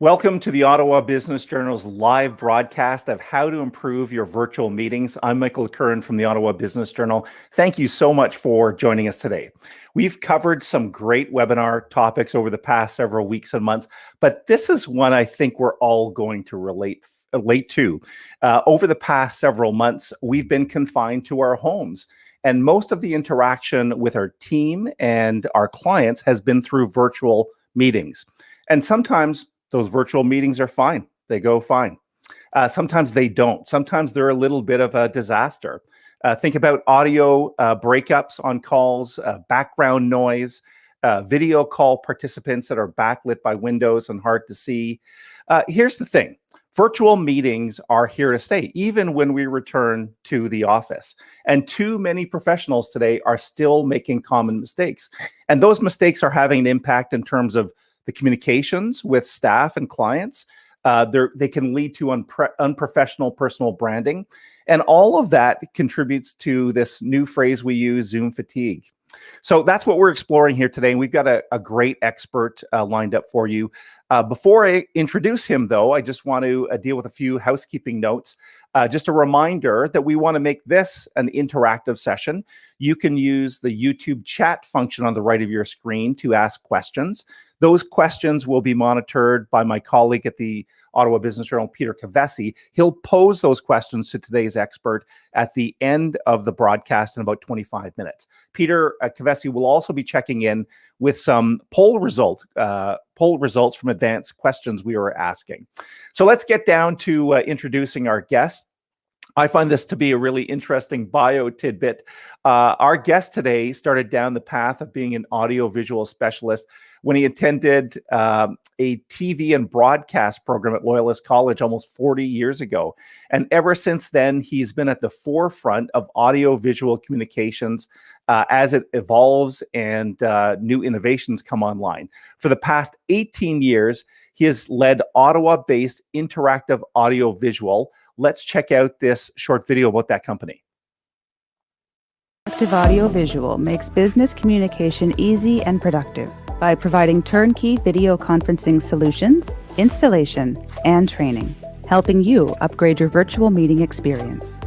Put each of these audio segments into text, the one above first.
Welcome to the Ottawa Business Journal's live broadcast of how to improve your virtual meetings. I'm Michael Curran from the Ottawa Business Journal. Thank you so much for joining us today. We've covered some great webinar topics over the past several weeks and months, but this is one I think we're all going to relate to. Over the past several months, we've been confined to our homes, and most of the interaction with our team and our clients has been through virtual meetings. And sometimes those virtual meetings are fine. They go fine. Sometimes they don't. Sometimes they're a little bit of a disaster. Think about audio breakups on calls, background noise, video call participants that are backlit by windows and hard to see. Here's the thing. Virtual meetings are here to stay, even when we return to the office. And too many professionals today are still making common mistakes. And those mistakes are having an impact in terms of the communications with staff and clients. They can lead to unprofessional personal branding. And all of that contributes to this new phrase we use, Zoom fatigue. So that's what we're exploring here today. And we've got a great expert lined up for you. Before I introduce him, though, I just want to deal with a few housekeeping notes. Just a reminder that we want to make this an interactive session. You can use the YouTube chat function on the right of your screen to ask questions. Those questions will be monitored by my colleague at the Ottawa Business Journal, Peter Kavesi. He'll pose those questions to today's expert at the end of the broadcast in about 25 minutes. Peter Kavesi will also be checking in with some poll results from advanced questions we were asking. So let's get down to introducing our guest. I find this to be a really interesting bio tidbit. Our guest today started down the path of being an audiovisual specialist when he attended a TV and broadcast program at Loyalist College almost 40 years ago. And ever since then, he's been at the forefront of audiovisual communications as it evolves and new innovations come online. For the past 18 years, he has led Ottawa-based Interactive Audiovisual. Let's check out this short video about that company. Interactive Audiovisual makes business communication easy and productive by providing turnkey video conferencing solutions, installation, and training, helping you upgrade your virtual meeting experience.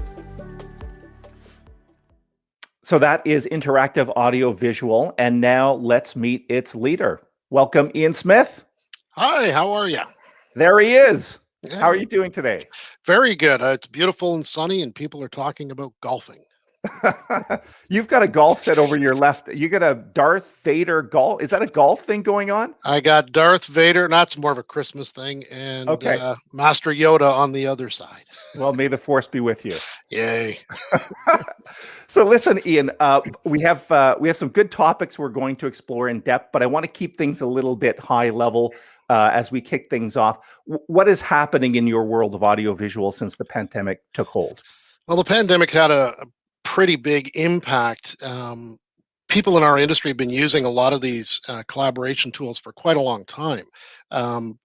So that is Interactive Audiovisual, and now let's meet its leader. Welcome, Ian Smith. Hi, how are you? There he is. Yeah. How are you doing today? Very good. It's beautiful and sunny, and people are talking about golfing. You've got a golf set over your left. You got a Darth Vader golf. Is that a golf thing going on? I got Darth Vader, and that's more of a Christmas thing, and Master Yoda on the other side. Well, may the force be with you. Yay. So listen, Ian, we have some good topics we're going to explore in depth, but I want to keep things a little bit high level as we kick things off. What is happening in your world of audiovisual since the pandemic took hold? Well, the pandemic had a pretty big impact. People in our industry have been using a lot of these collaboration tools for quite a long time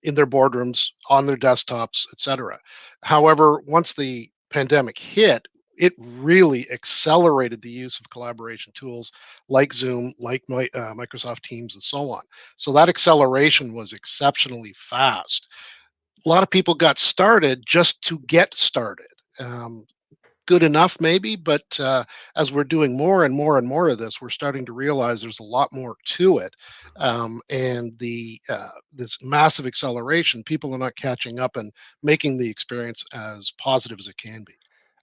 in their boardrooms, on their desktops, etc. However, once the pandemic hit, it really accelerated the use of collaboration tools like Zoom, like Microsoft Teams, and so on. So that acceleration was exceptionally fast. A lot of people got started just to get started. Good enough, maybe, but as we're doing more and more and more of this, we're starting to realize there's a lot more to it. And this massive acceleration, people are not catching up and making the experience as positive as it can be.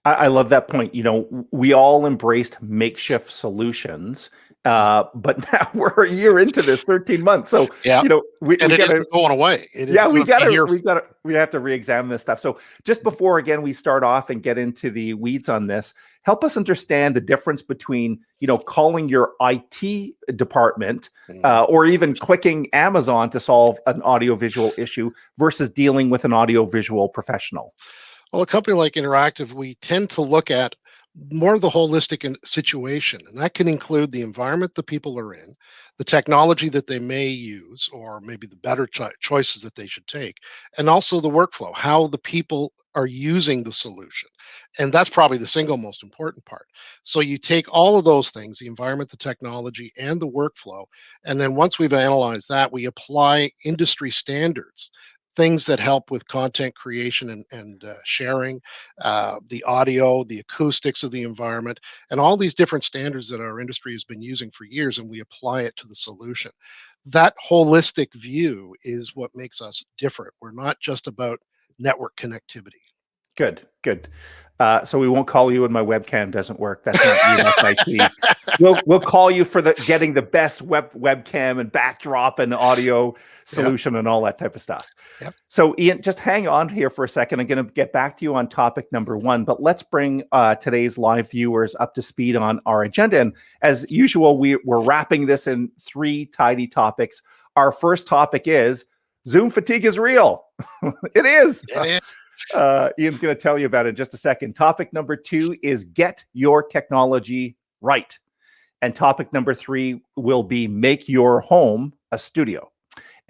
I love that point. You know, we all embraced makeshift solutions, but now we're a year into this, 13 months. So, yeah, you know, it isn't going away. We have to re-examine this stuff. So just before, again, we start off and get into the weeds on this, help us understand the difference between, you know, calling your IT department or even clicking Amazon to solve an audiovisual issue versus dealing with an audiovisual professional. Well, a company like Interactive, we tend to look at more of the holistic situation, and that can include the environment the people are in, the technology that they may use, or maybe the better choices that they should take, and also the workflow, how the people are using the solution. And that's probably the single most important part. So you take all of those things, the environment, the technology, and the workflow, and then once we've analyzed that, we apply industry standards things that help with content creation and sharing, the audio, the acoustics of the environment, and all these different standards that our industry has been using for years, and we apply it to the solution. That holistic view is what makes us different. We're not just about network connectivity. Good, good. So we won't call you when my webcam doesn't work. That's not you. That's IT. We'll call you for the getting the best webcam and backdrop and audio Yep, solution and all that type of stuff. yep. So Ian, just hang on here for a second. I'm going to get back to you on topic number one, but let's bring today's live viewers up to speed on our agenda. And as usual, we're wrapping this in 3 tidy topics. Our first topic is Zoom fatigue is real. It is. It is. Ian's going to tell you about it in just a second. Topic number 2 is get your technology right. And topic number 3 will be make your home a studio.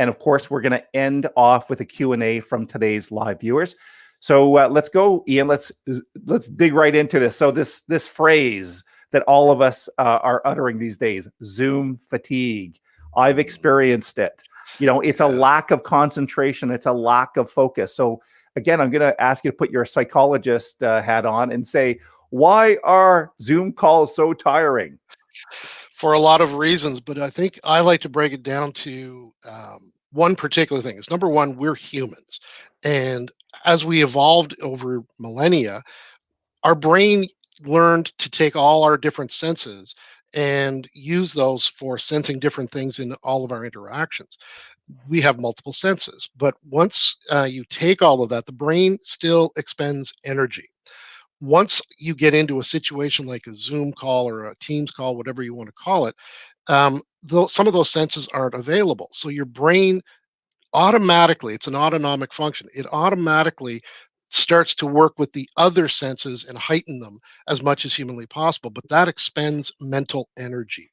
And of course, we're going to end off with a Q&A from today's live viewers. So let's go, Ian. Let's dig right into this. So this phrase that all of us are uttering these days, Zoom fatigue. I've experienced it. You know, it's a lack of concentration. It's a lack of focus. So again, I'm going to ask you to put your psychologist hat on and say, why are Zoom calls so tiring? For a lot of reasons, but I think I like to break it down to one particular thing. Is number one, we're humans. And as we evolved over millennia, our brain learned to take all our different senses and use those for sensing different things in all of our interactions. We have multiple senses, but once you take all of that, the brain still expends energy. Once you get into a situation like a Zoom call or a Teams call, whatever you want to call it, some of those senses aren't available. So your brain automatically, it's an autonomic function, it automatically starts to work with the other senses and heighten them as much as humanly possible. But that expends mental energy.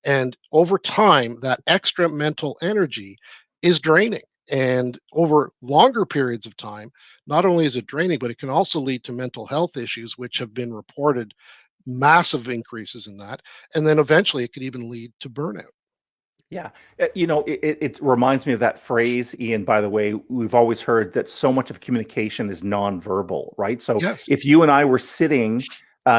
And over time, that extra mental energy is draining. And over longer periods of time, not only is it draining, but it can also lead to mental health issues, which have been reported massive increases in that. And then eventually it could even lead to burnout. Yeah. You know, it reminds me of that phrase, Ian, by the way. We've always heard that so much of communication is nonverbal, right? So Yes. if you and I were sitting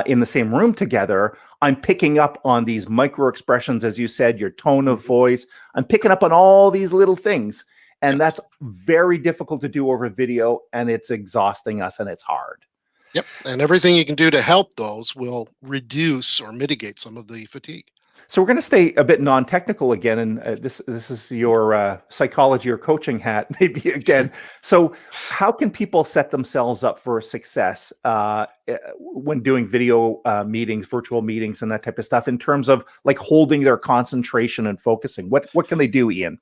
in the same room together, I'm picking up on these micro expressions, as you said, your tone of voice. I'm picking up on all these little things. And Yep. that's very difficult to do over video, and it's exhausting us, and it's hard. Yep. And everything you can do to help those will reduce or mitigate some of the fatigue. So we're going to stay a bit non-technical again, and this is your psychology or coaching hat, maybe again. So, how can people set themselves up for success when doing video meetings, virtual meetings, and that type of stuff? In terms of like holding their concentration and focusing, what can they do, Ian?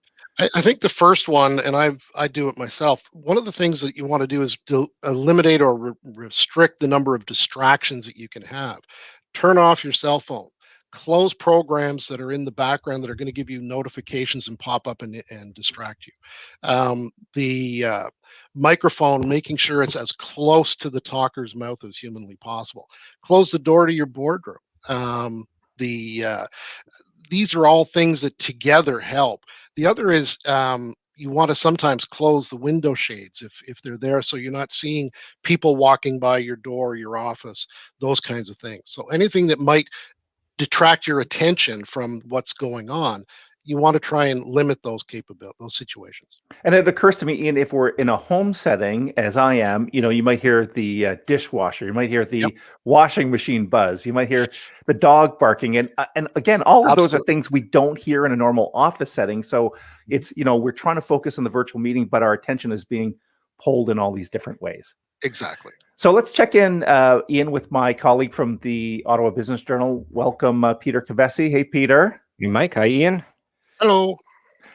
I think the first one, and I do it myself. One of the things that you want to do is to eliminate or restrict the number of distractions that you can have. Turn off your cell phone. Close programs that are in the background that are going to give you notifications and pop up and distract you. The microphone, making sure it's as close to the talker's mouth as humanly possible. Close the door to your boardroom. These are all things that together help. The other is you want to sometimes close the window shades if they're there, so you're not seeing people walking by your door, your office, those kinds of things. So anything that might detract your attention from what's going on, you want to try and limit those situations. And it occurs to me, Ian, if we're in a home setting, as I am, you know, you might hear the dishwasher, you might hear the Yep. washing machine buzz, you might hear the dog barking, and again, all of those are Absolutely. things we don't hear in a normal office setting. So it's, you know, we're trying to focus on the virtual meeting, but our attention is being pulled in all these different ways. Exactly. So let's check in, Ian, with my colleague from the Ottawa Business Journal. Welcome, Peter Kavesi. Hey, Peter. Hey, Mike. Hi, Ian. Hello.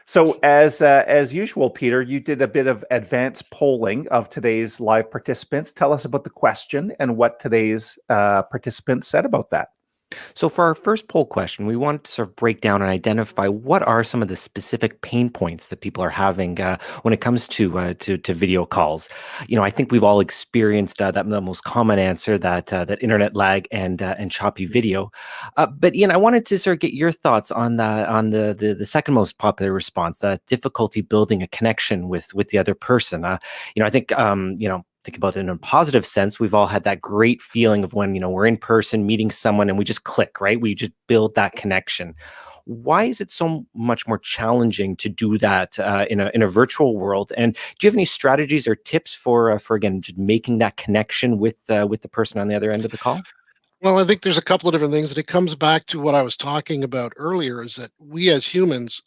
So as usual, Peter, you did a bit of advanced polling of today's live participants. Tell us about the question and what today's participants said about that. So for our first poll question, we want to sort of break down and identify what are some of the specific pain points that people are having when it comes to video calls. I think we've all experienced the most common answer that internet lag and choppy video. But Ian, I wanted to sort of get your thoughts on the second most popular response, that difficulty building a connection with the other person. I think think about it in a positive sense. We've all had that great feeling of when, we're in person meeting someone and we just click, right? We just build that connection. Why is it so much more challenging to do that in a virtual world? And do you have any strategies or tips for again, just making that connection with the person on the other end of the call? Well, I think there's a couple of different things, and it comes back to what I was talking about earlier, is that we as humans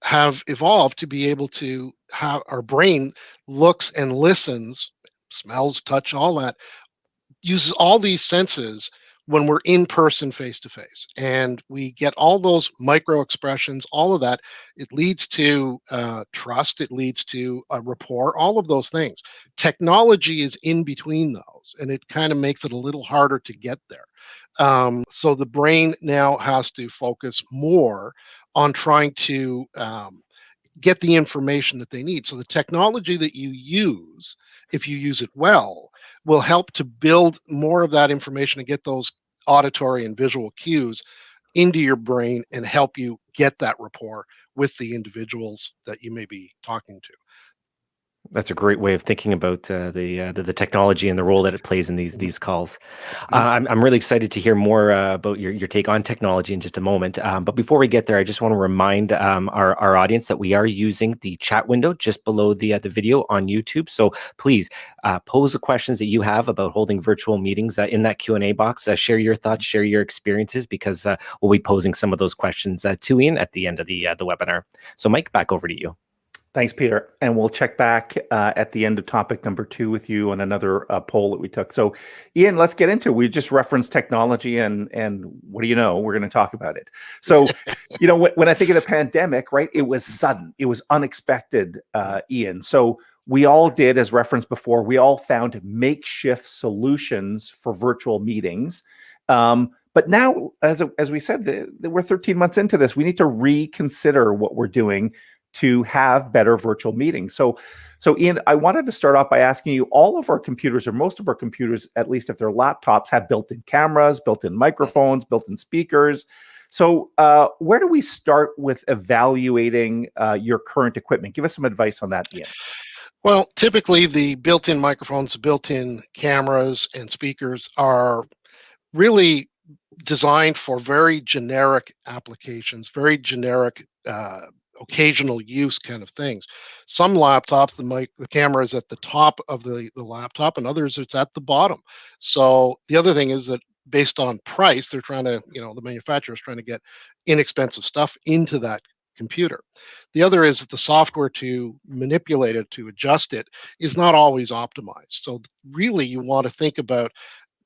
have evolved to be able to have our brain looks and listens, smells, touch, all that, uses all these senses when we're in person face to face, and we get all those micro expressions, all of that. It leads to trust, it leads to a rapport, all of those things. Technology is in between those, and it kind of makes it a little harder to get there. So the brain now has to focus more on trying to get the information that they need. So the technology that you use, if you use it well, will help to build more of that information and get those auditory and visual cues into your brain and help you get that rapport with the individuals that you may be talking to. That's a great way of thinking about the technology and the role that it plays in Mhm, these calls. mhm. I'm really excited to hear more about your take on technology in just a moment. But before we get there, I just want to remind our audience that we are using the chat window just below the video on YouTube. So please pose the questions that you have about holding virtual meetings in that Q&A box. Share your thoughts, share your experiences, because we'll be posing some of those questions to Ian at the end of the webinar. So Mike, back over to you. Thanks, Peter. And we'll check back at the end of topic number 2 with you on another poll that we took. So, Ian, let's get into it. We just referenced technology, and what do you know? We're going to talk about it. So, when I think of the pandemic, right, it was sudden, it was unexpected, Ian. So we all did, as referenced before, we all found makeshift solutions for virtual meetings. But now, as we said, we're 13 months into this. We need to reconsider what we're doing to have better virtual meetings. So Ian, I wanted to start off by asking you, all of our computers, or most of our computers, at least if they're laptops, have built-in cameras, built-in microphones, built-in speakers. So where do we start with evaluating your current equipment? Give us some advice on that, Ian. Well, typically the built-in microphones, built-in cameras, and speakers are really designed for very generic applications, very generic occasional use kind of things. Some laptops, the camera is at the top of the laptop, and others it's at the bottom. So the other thing is that based on price, they're trying to, the manufacturer is trying to get inexpensive stuff into that computer. The other is that the software to manipulate it, to adjust it, is not always optimized. So really you want to think about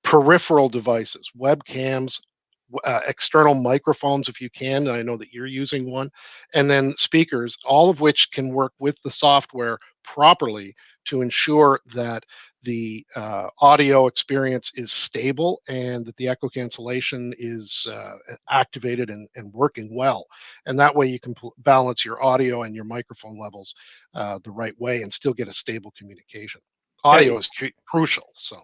peripheral devices, webcams, external microphones if you can. I know that you're using one, and then speakers, all of which can work with the software properly to ensure that the audio experience is stable and that the echo cancellation is activated and working well. And that way you can balance your audio and your microphone levels the right way and still get a stable communication. Audio is crucial. So.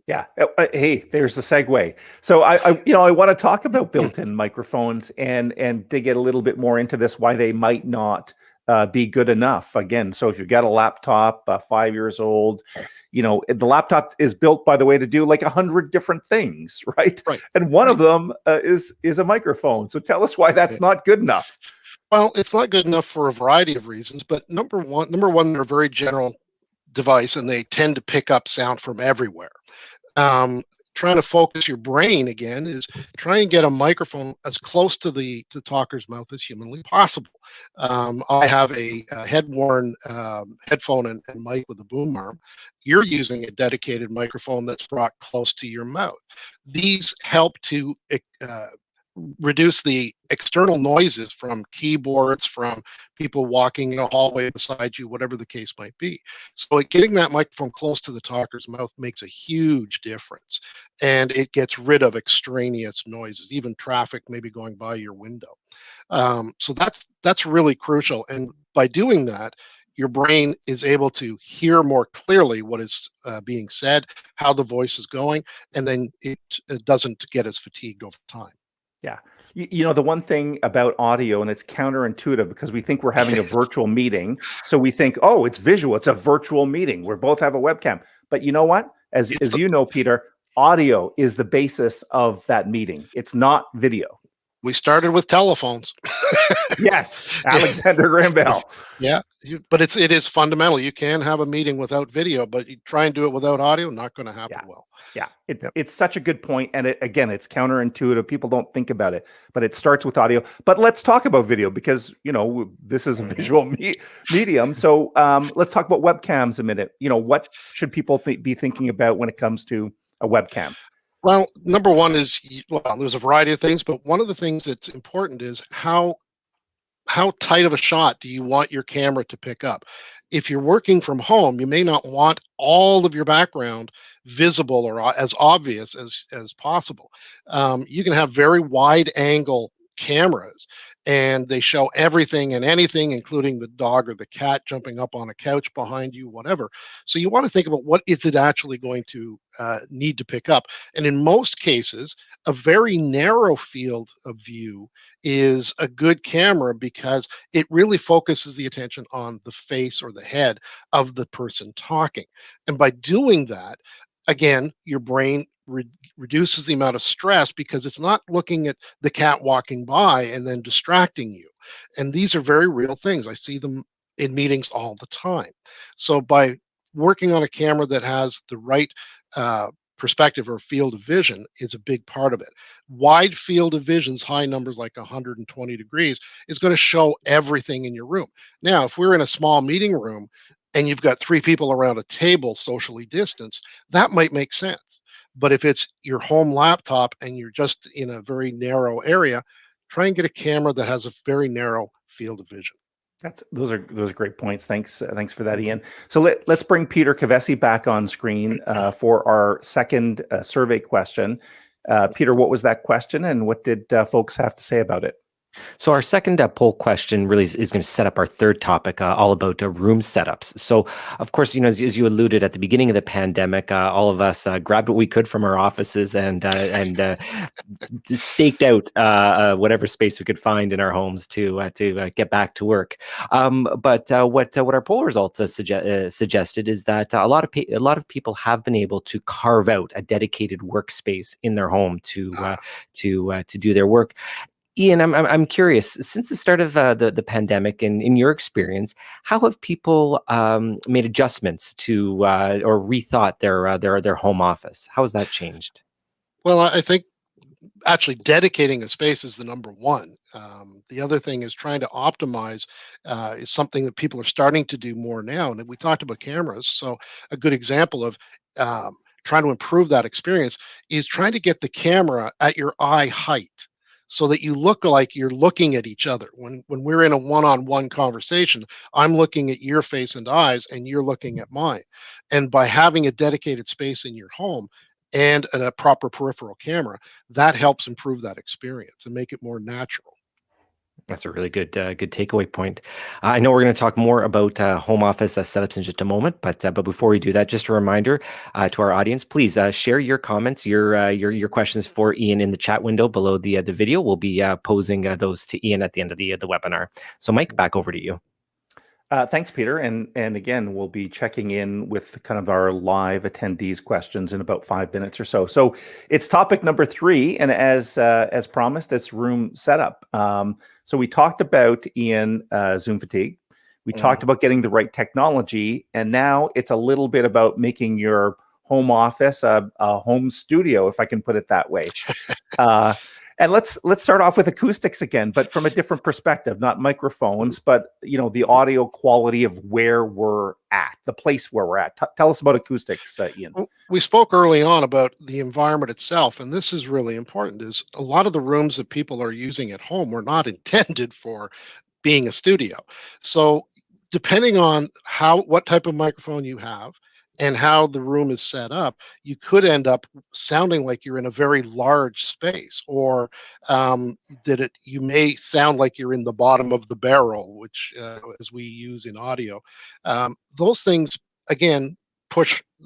Yeah. Hey, there's the segue. So I want to talk about built-in microphones and to get a little bit more into this, why they might not be good enough. Again, so if you've got a laptop 5 years old, the laptop is built, by the way, to do like 100 different things, right? Right. And one of them is a microphone. So tell us why that's not good enough. Well, it's not good enough for a variety of reasons, but number one, they're a very general device and they tend to pick up sound from everywhere. Trying to focus your brain again is try and get a microphone as close to the talker's mouth as humanly possible. I have a head-worn headphone and mic with a boom arm. You're using a dedicated microphone that's brought close to your mouth. These help to reduce the external noises from keyboards, from people walking in a hallway beside you, whatever the case might be. So getting that microphone close to the talker's mouth makes a huge difference, and it gets rid of extraneous noises, even traffic maybe going by your window. So that's really crucial, and by doing that, your brain is able to hear more clearly what is being said, how the voice is going, and then it doesn't get as fatigued over time. Yeah. You know, the one thing about audio, and it's counterintuitive because we think we're having a virtual meeting. So we think, oh, it's visual. It's a virtual meeting. We both have a webcam. But you know what? It's As you know, Peter, audio is the basis of that meeting. It's not video. We started with telephones. Yes, Alexander Graham Bell. Yeah, but it is fundamental. You can have a meeting without video, but you try and do it without audio, not going to happen well. Yeah, Yep. it's such a good point, and again, it's counterintuitive. People don't think about it, but it starts with audio. But let's talk about video because this is a visual medium. So let's talk about webcams a minute. What should people be thinking about when it comes to a webcam? Well, number one is, well, there's a variety of things, but one of the things that's important is how tight of a shot do you want your camera to pick up? If you're working from home, you may not want all of your background visible or as obvious as possible. You can have very wide angle cameras, and they show everything and anything, including the dog or the cat jumping up on a couch behind you, whatever. So you want to think about what is it actually going to need to pick up. And in most cases, a very narrow field of view is a good camera because it really focuses the attention on the face or the head of the person talking. And by doing that, again, your brain reduces the amount of stress because it's not looking at the cat walking by and then distracting you. And these are very real things. I see them in meetings all the time. So by working on a camera that has the right perspective or field of vision is a big part of it. Wide field of visions, high numbers like 120 degrees, is going to show everything in your room. Now, if we're in a small meeting room and you've got 3 people around a table socially distanced, that might make sense. But if it's your home laptop and you're just in a very narrow area, try and get a camera that has a very narrow field of vision. Those are great points. Thanks for that, Ian. So let's bring Peter Cavesi back on screen for our second survey question. Peter, what was that question, and what did folks have to say about it? So our second poll question really is going to set up our third topic, all about room setups. So, of course, as you alluded at the beginning of the pandemic, all of us grabbed what we could from our offices and staked out whatever space we could find in our homes to get back to work. But what our poll results suggested is that a lot of people have been able to carve out a dedicated workspace in their home to do their work. Ian, I'm curious. Since the start of the pandemic, and in your experience, how have people made adjustments to or rethought their home office? How has that changed? Well, I think actually dedicating a space is the number one. The other thing is trying to optimize is something that people are starting to do more now. And we talked about cameras. So a good example of trying to improve that experience is trying to get the camera at your eye height, so that you look like you're looking at each other. When we're in a one-on-one conversation, I'm looking at your face and eyes, and you're looking at mine. And by having a dedicated space in your home and a proper peripheral camera, that helps improve that experience and make it more natural. That's a really good takeaway point. I know we're going to talk more about home office setups in just a moment, but before we do that, just a reminder to our audience: please share your comments, your questions for Ian in the chat window below the video. We'll be posing those to Ian at the end of the webinar. So, Mike, back over to you. Thanks, Peter. And again, we'll be checking in with kind of our live attendees' questions in about 5 minutes or so. So it's topic number 3, and as promised, it's room setup. So we talked about, Ian, Zoom fatigue. We talked about getting the right technology, and now it's a little bit about making your home office a home studio, if I can put it that way. And let's start off with acoustics again, but from a different perspective, not microphones, but the audio quality of where we're at, the place where we're at. Tell us about acoustics, Ian. We spoke early on about the environment itself, and this is really important. Is a lot of the rooms that people are using at home were not intended for being a studio. So depending on what type of microphone you have and how the room is set up, you could end up sounding like you're in a very large space, or you may sound like you're in the bottom of the barrel, which as we use in audio. Those things again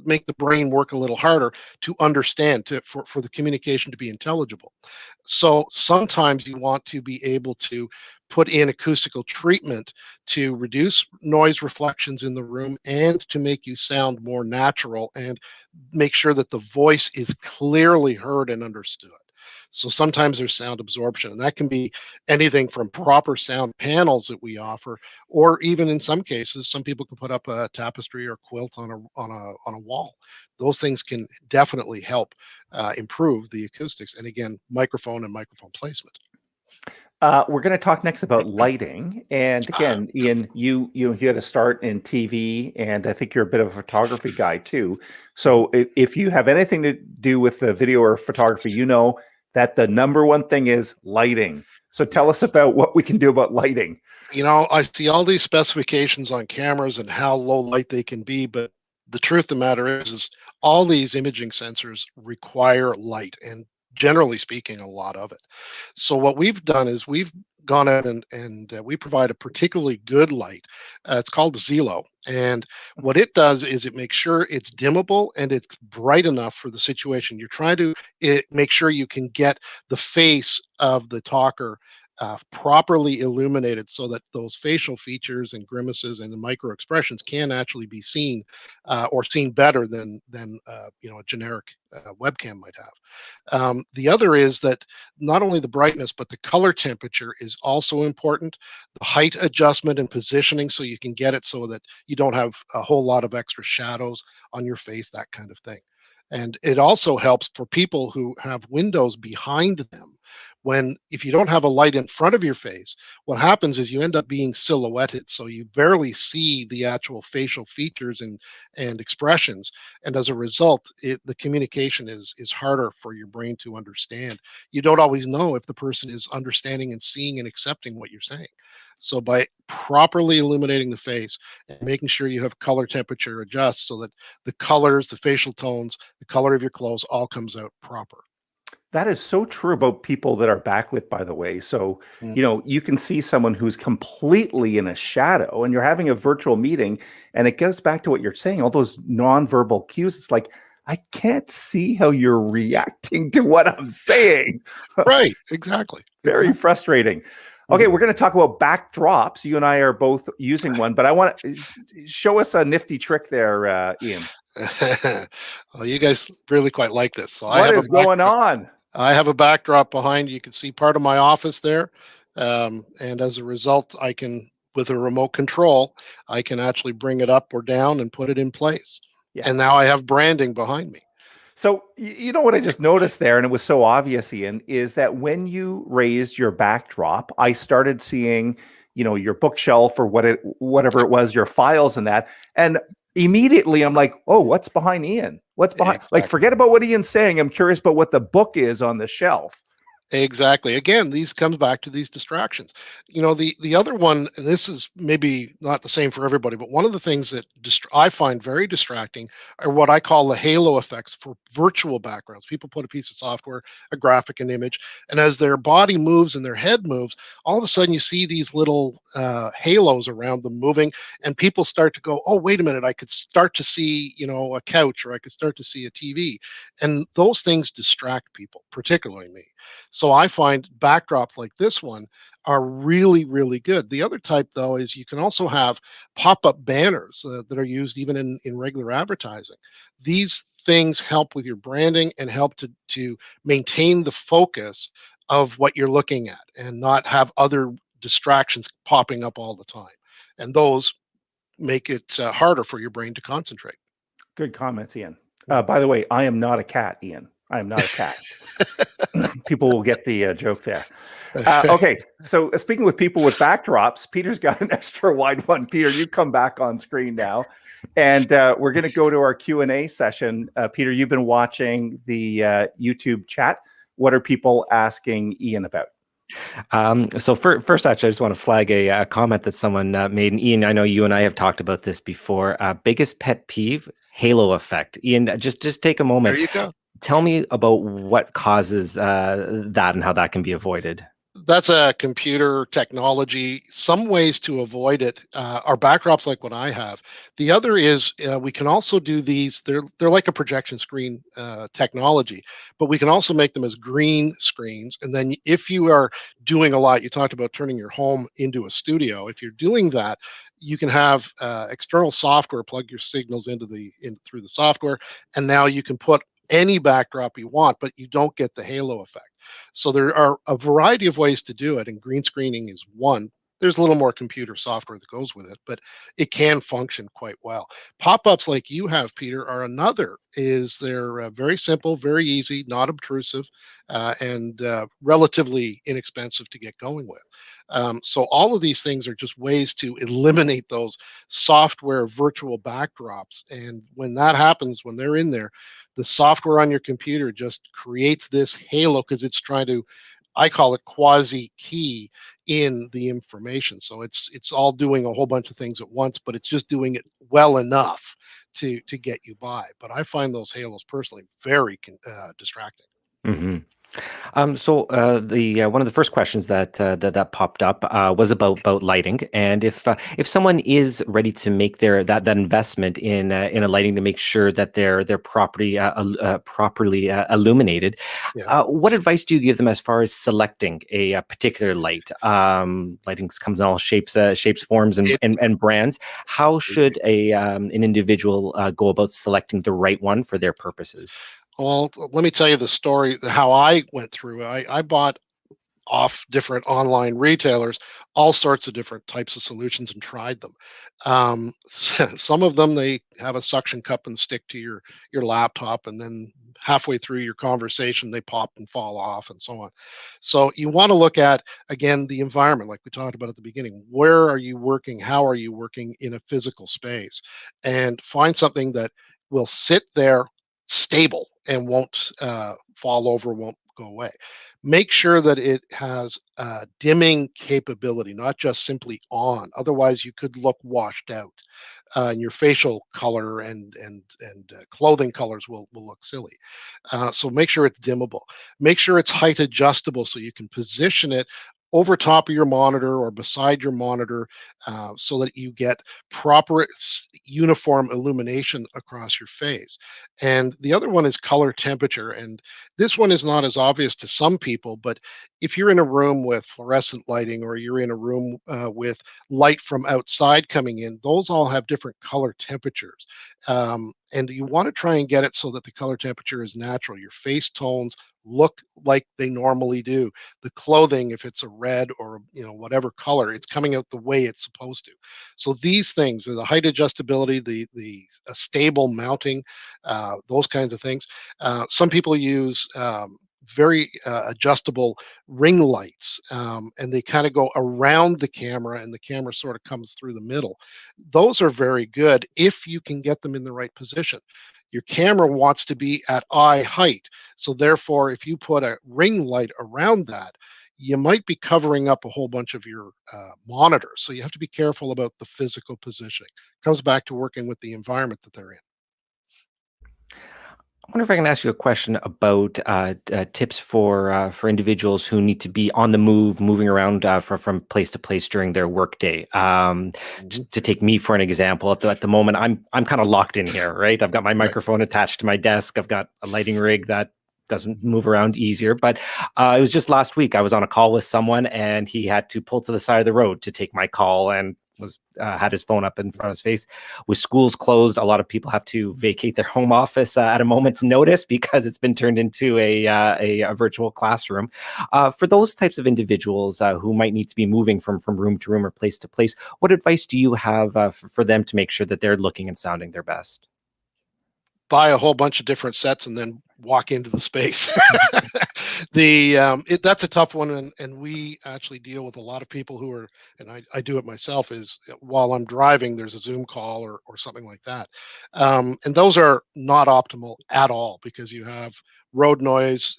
make the brain work a little harder to understand, for the communication to be intelligible. So sometimes you want to be able to put in acoustical treatment to reduce noise reflections in the room and to make you sound more natural and make sure that the voice is clearly heard and understood. So sometimes there's sound absorption, and that can be anything from proper sound panels that we offer, or even in some cases, some people can put up a tapestry or quilt on a wall. Those things can definitely help improve the acoustics. And again, microphone and microphone placement. We're going to talk next about lighting. And again, Ian, you had a start in TV, and I think you're a bit of a photography guy too. So if you have anything to do with the video or photography, that the number one thing is lighting. So tell us about what we can do about lighting. I see all these specifications on cameras and how low light they can be, but the truth of the matter is all these imaging sensors require light, and generally speaking, a lot of it. So what we've done is we've gone out and we provide a particularly good light. It's called Zelo, and what it does is it makes sure it's dimmable and it's bright enough for the situation you're trying to make sure you can get the face of the talker properly illuminated, so that those facial features and grimaces and the micro expressions can actually be seen, or seen better than a generic webcam might have. The other is that not only the brightness, but the color temperature is also important. The height adjustment and positioning, so you can get it so that you don't have a whole lot of extra shadows on your face, that kind of thing. And it also helps for people who have windows behind them. If you don't have a light in front of your face, what happens is you end up being silhouetted, so you barely see the actual facial features and expressions. And as a result, the communication is harder for your brain to understand. You don't always know if the person is understanding and seeing and accepting what you're saying. So by properly illuminating the face and making sure you have color temperature adjust, so that the colors, the facial tones, the color of your clothes all comes out proper. That is so true about people that are backlit, by the way. So, you can see someone who's completely in a shadow, and you're having a virtual meeting, and it goes back to what you're saying, all those nonverbal cues. It's like, I can't see how you're reacting to what I'm saying. Right, exactly. Very frustrating. Okay, we're going to talk about backdrops. You and I are both using one, but I want to show us a nifty trick there, Ian. Well, you guys really quite like this. So what is going on? I have a backdrop behind you. You can see part of my office there. And as a result, I can, with a remote control, I can actually bring it up or down and put it in place. Yeah. And now I have branding behind me. So, what I just noticed there, and it was so obvious, Ian, is that when you raised your backdrop, I started seeing, your bookshelf or whatever it was, your files and that. And immediately I'm like, oh, what's behind Ian? What's behind? Exactly. Like, forget about what Ian's saying. I'm curious about what the book is on the shelf. Exactly. Again, these comes back to these distractions. The other one, and this is maybe not the same for everybody, but one of the things that I find very distracting are what I call the halo effects for virtual backgrounds. People put a piece of software, a graphic, an image, and as their body moves and their head moves, all of a sudden you see these little halos around them moving, and people start to go, oh, wait a minute, I could start to see, a couch, or I could start to see a TV. And those things distract people, particularly me. So I find backdrops like this one are really, really good. The other type, though, is you can also have pop-up banners that are used even in regular advertising. These things help with your branding and help to maintain the focus of what you're looking at and not have other distractions popping up all the time. And those make it harder for your brain to concentrate. Good comments, Ian. By the way, I am not a cat, Ian. I am not a cat. People will get the joke there. Okay, so speaking with people with backdrops, Peter's got an extra wide one. Peter, you come back on screen now, and we're going to go to our Q&A session. Peter, you've been watching the YouTube chat. What are people asking Ian about? So first, actually, I just want to flag a comment that someone made. And Ian, I know you and I have talked about this before. Biggest pet peeve, halo effect. Ian, just take a moment. There you go. Tell me about what causes that and how that can be avoided. That's a computer technology. Some ways to avoid it are backdrops like what I have. The other is we can also do these. They're like a projection screen technology, but we can also make them as green screens. And then if you are doing a lot, you talked about turning your home into a studio. If you're doing that, you can have external software, plug your signals into through the software, and now you can put any backdrop you want, but you don't get the halo effect. So there are a variety of ways to do it, and green screening is one. There's a little more computer software that goes with it, but it can function quite well. Pop-ups like you have, Peter, are another. They're very simple, very easy, not obtrusive, and relatively inexpensive to get going with. So all of these things are just ways to eliminate those software virtual backdrops. And when that happens, when they're in there, the software on your computer just creates this halo because it's trying to, I call it quasi key in the information. So it's all doing a whole bunch of things at once, but it's just doing it well enough to get you by. But I find those halos personally very distracting. Mm-hmm. So the one of the first questions that popped up was about lighting, and if someone is ready to make that investment in a lighting to make sure that their property properly illuminated, Yeah. what advice do you give them as far as selecting a particular light? Lighting comes in all shapes, forms, and brands. How should an individual go about selecting the right one for their purposes? Well, let me tell you the story, how I went through. I bought off different online retailers all sorts of different types of solutions and tried them. Some of them, they have a suction cup and stick to your laptop, and then halfway through your conversation they pop and fall off and so on. So you want to look at, again, the environment like we talked about at the beginning. Where are you working? How are you working in a physical space? And find something that will sit there stable and won't fall over, won't go away. Make sure that it has dimming capability, not just simply on. Otherwise, you could look washed out, and your facial color and clothing colors will look silly. So make sure it's dimmable. Make sure it's height adjustable so you can position it over top of your monitor or beside your monitor, so that you get proper uniform illumination across your face. And the other one is color temperature. And this one is not as obvious to some people, but if you're in a room with fluorescent lighting, or you're in a room with light from outside coming in, those all have different color temperatures. And you want to try and get it so that the color temperature is natural. Your face tones look like they normally do. The clothing, if it's a red or whatever color, it's coming out the way it's supposed to. So these things, the height adjustability, the stable mounting, those kinds of things. Some people use very adjustable ring lights, and they kind of go around the camera, and the camera sort of comes through the middle. Those are very good if you can get them in the right position. Your camera wants to be at eye height, so therefore if you put a ring light around that, you might be covering up a whole bunch of your monitor. So you have to be careful about the physical positioning. Comes back to working with the environment that they're in. I wonder if I can ask you a question about tips for individuals who need to be on the move, moving around from place to place during their workday. To take me for an example, at the moment, I'm kind of locked in here, right? I've got my Right. microphone attached to my desk. I've got a lighting rig that doesn't move around easier. But it was just last week. I was on a call with someone, and he had to pull to the side of the road to take my call, and was had his phone up in front of his face. With schools closed, a lot of people have to vacate their home office at a moment's notice because it's been turned into a virtual classroom. For those types of individuals who might need to be moving from room to room or place to place, what advice do you have for them to make sure that they're looking and sounding their best? buy a whole bunch of different sets and then walk into the space. That's a tough one, and we actually deal with a lot of people who are, and I do it myself, is while I'm driving, there's a Zoom call or something like that. And those are not optimal at all because you have road noise.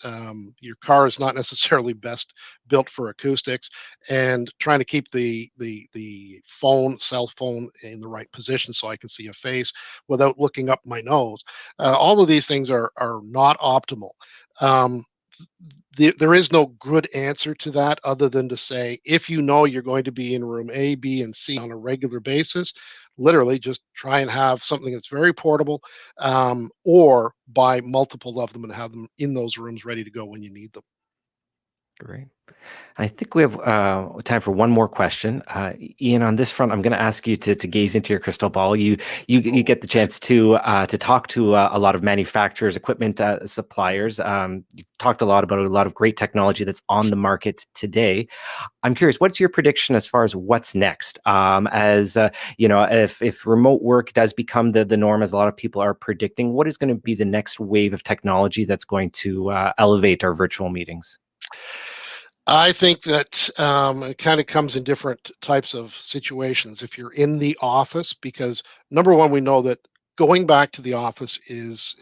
Your car is not necessarily best built for acoustics, and trying to keep the cell phone in the right position so I can see a face without looking up my nose. All of these things are not optimal. Um, there is no good answer to that other than to say, if you know you're going to be in room A, B, and C on a regular basis, literally just try and have something that's very portable, or buy multiple of them and have them in those rooms ready to go when you need them. Great. I think we have time for one more question. Ian, on this front, I'm going to ask you to gaze into your crystal ball. You get the chance to talk to a lot of manufacturers, equipment suppliers. You've talked a lot about a lot of great technology that's on the market today. I'm curious, what's your prediction as far as what's next? If remote work does become the norm, as a lot of people are predicting, what is going to be the next wave of technology that's going to elevate our virtual meetings? I think that it kind of comes in different types of situations. If you're in the office, because number one, we know that going back to the office is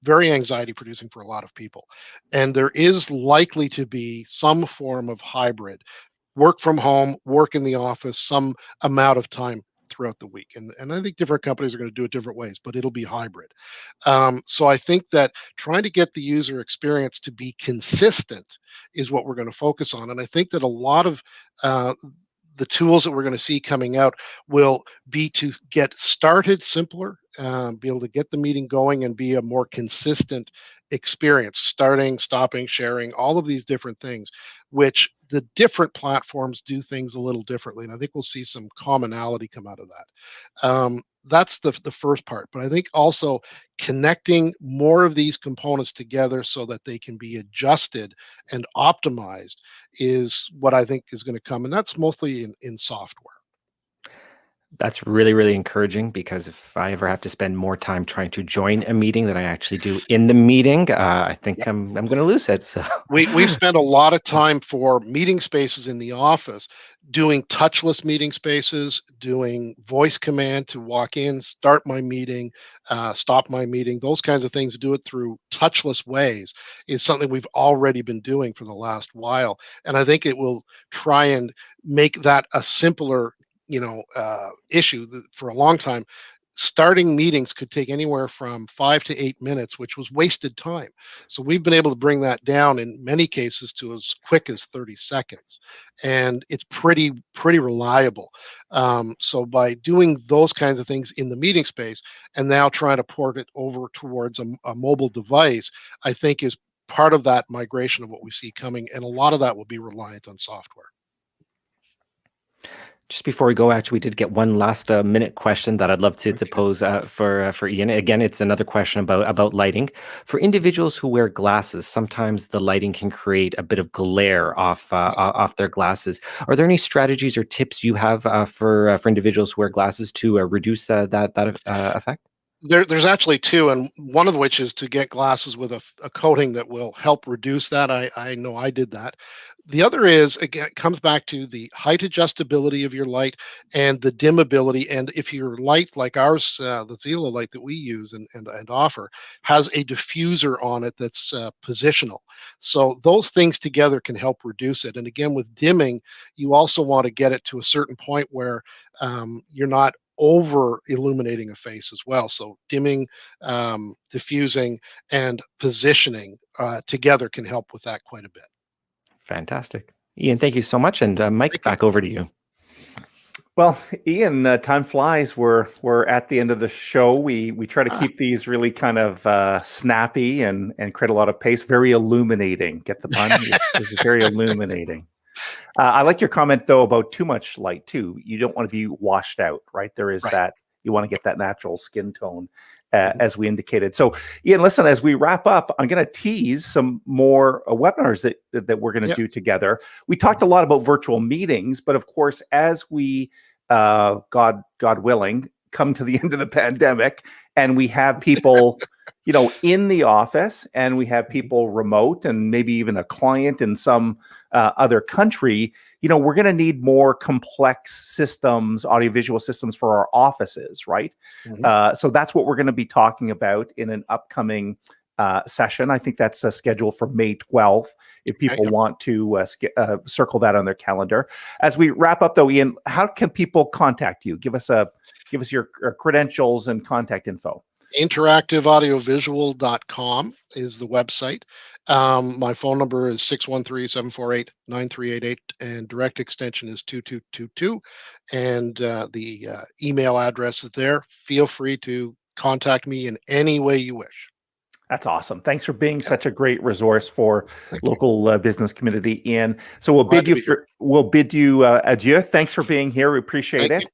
very anxiety producing for a lot of people. And there is likely to be some form of hybrid work from home, work in the office, some amount of time throughout the week. And I think different companies are going to do it different ways, but it'll be hybrid. So I think that trying to get the user experience to be consistent is what we're going to focus on. And I think that a lot of the tools that we're going to see coming out will be to get started simpler, be able to get the meeting going and be a more consistent experience, starting, stopping, sharing, all of these different things, which the different platforms do things a little differently. And I think we'll see some commonality come out of that. That's the first part. But I think also connecting more of these components together so that they can be adjusted and optimized is what I think is going to come. And that's mostly in software. That's really, really encouraging, because if I ever have to spend more time trying to join a meeting than I actually do in the meeting, I think I'm going to lose it. So We've spent a lot of time for meeting spaces in the office doing touchless meeting spaces, doing voice command to walk in, start my meeting, stop my meeting, those kinds of things. Do it through touchless ways is something we've already been doing for the last while. And I think it will try and make that a simpler issue. For a long time, starting meetings could take anywhere from 5 to 8 minutes, which was wasted time. So we've been able to bring that down in many cases to as quick as 30 seconds, and it's pretty reliable. So by doing those kinds of things in the meeting space and now trying to port it over towards a mobile device, I think is part of that migration of what we see coming, and a lot of that will be reliant on software. just before we go, actually, we did get one last minute question that I'd love to pose for Ian. Again, it's another question about lighting. For individuals who wear glasses, sometimes the lighting can create a bit of glare off their glasses. Are there any strategies or tips you have for individuals who wear glasses to reduce that effect? There's actually two, and one of which is to get glasses with a coating that will help reduce that. I know I did that. The other is, again, it comes back to the height adjustability of your light and the dimmability. And if your light, like ours, the Zelo light that we use and offer, has a diffuser on it that's positional. So those things together can help reduce it. And again, with dimming, you also want to get it to a certain point where you're not over illuminating a face as well. So dimming, diffusing, and positioning together can help with that quite a bit. Fantastic. Ian, thank you so much. And Mike, back over to you. Well, Ian, time flies. We're at the end of the show. We try to keep these really kind of snappy and create a lot of pace. Very illuminating. Get the pun? This is very illuminating. I like your comment though about too much light too. You don't want to be washed out, right? There is that. You want to get that natural skin tone, as we indicated. So, Ian, listen, as we wrap up, I'm going to tease some more webinars that we're going to do together. We talked a lot about virtual meetings, but of course, as we, God willing, come to the end of the pandemic and we have people in the office, and we have people remote and maybe even a client in some other country, we're going to need more complex systems, audiovisual systems for our offices, right? So that's what we're going to be talking about in an upcoming session. I think that's scheduled for May 12th, if people want to circle that on their calendar. As we wrap up, though, Ian, how can people contact you? Give us your credentials and contact info. Interactiveaudiovisual.com is the website. My phone number is 613-748-9388, and direct extension is 2222. And the email address is there. Feel free to contact me in any way you wish. That's awesome. Thanks for being such a great resource for local business community, Ian. So we'll bid you adieu. Thanks for being here. We appreciate it.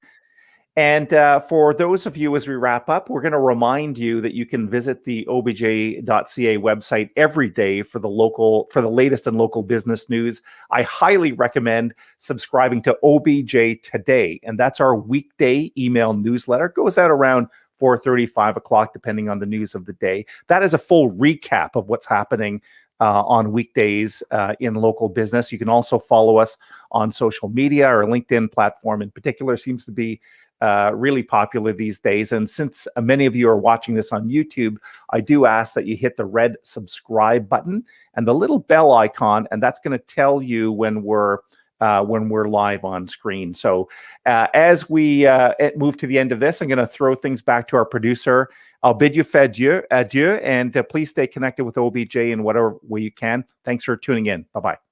And for those of you, as we wrap up, we're going to remind you that you can visit the obj.ca website every day for the latest and local business news. I highly recommend subscribing to OBJ Today, and that's our weekday email newsletter. It goes out around 4:30, 5 o'clock, depending on the news of the day. That is a full recap of what's happening on weekdays in local business. You can also follow us on social media. Our LinkedIn platform in particular seems to be really popular these days. And since many of you are watching this on YouTube, I do ask that you hit the red subscribe button and the little bell icon, and that's going to tell you when we're live on screen. So as we move to the end of this, I'm going to throw things back to our producer. I'll bid you adieu, and please stay connected with OBJ in whatever way you can. Thanks for tuning in. Bye-bye.